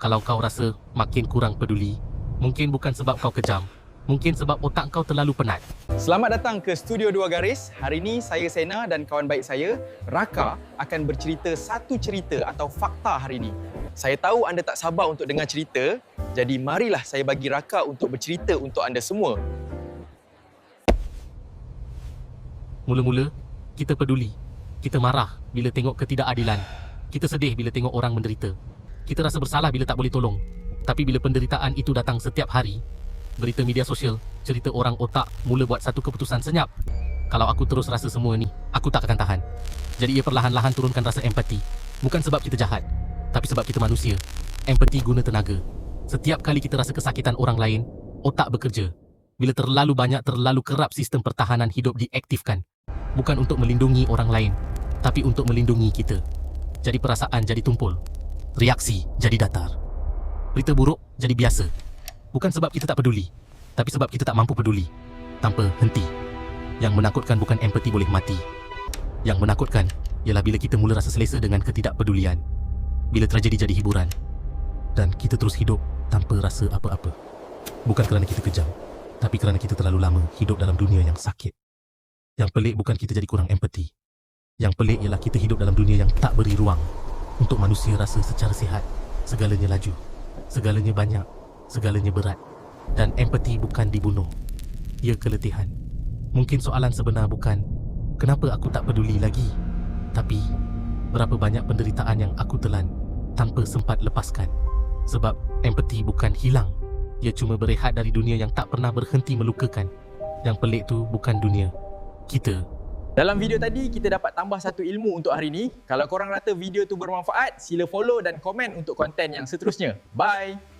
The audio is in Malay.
Kalau kau rasa makin kurang peduli, mungkin bukan sebab kau kejam, mungkin sebab otak kau terlalu penat. Selamat datang ke Studio Dua Garis. Hari ini saya Sena dan kawan baik saya, Raka, akan bercerita satu cerita atau fakta hari ini. Saya tahu anda tak sabar untuk dengar cerita, jadi marilah saya bagi Raka untuk bercerita untuk anda semua. Mula-mula, kita peduli. Kita marah bila tengok ketidakadilan. Kita sedih bila tengok orang menderita. Kita rasa bersalah bila tak boleh tolong. Tapi bila penderitaan itu datang setiap hari, berita media sosial, cerita orang otak mula buat satu keputusan senyap. Kalau aku terus rasa semua ni, aku tak akan tahan. Jadi ia perlahan-lahan turunkan rasa empati. Bukan sebab kita jahat, tapi sebab kita manusia. Empati guna tenaga. Setiap kali kita rasa kesakitan orang lain, otak bekerja. Bila terlalu banyak, terlalu kerap sistem pertahanan hidup diaktifkan. Bukan untuk melindungi orang lain, tapi untuk melindungi kita. Jadi perasaan jadi tumpul. Reaksi jadi datar. Berita buruk jadi biasa. Bukan sebab kita tak peduli, tapi sebab kita tak mampu peduli tanpa henti. Yang menakutkan bukan empati boleh mati. Yang menakutkan ialah bila kita mula rasa selesa dengan ketidakpedulian. Bila tragedi jadi hiburan dan kita terus hidup tanpa rasa apa-apa. Bukan kerana kita kejam, tapi kerana kita terlalu lama hidup dalam dunia yang sakit. Yang pelik bukan kita jadi kurang empati. Yang pelik ialah kita hidup dalam dunia yang tak beri ruang untuk manusia rasa secara sihat. Segalanya laju, segalanya banyak, segalanya berat. Dan empati bukan dibunuh, ia keletihan. Mungkin soalan sebenar bukan kenapa aku tak peduli lagi, tapi berapa banyak penderitaan yang aku telan tanpa sempat lepaskan. Sebab empati bukan hilang, ia cuma berehat dari dunia yang tak pernah berhenti melukakan. Yang pelik tu bukan dunia, kita. Dalam video tadi, kita dapat tambah satu ilmu untuk hari ini. Kalau korang rasa video tu bermanfaat, sila follow dan komen untuk konten yang seterusnya. Bye!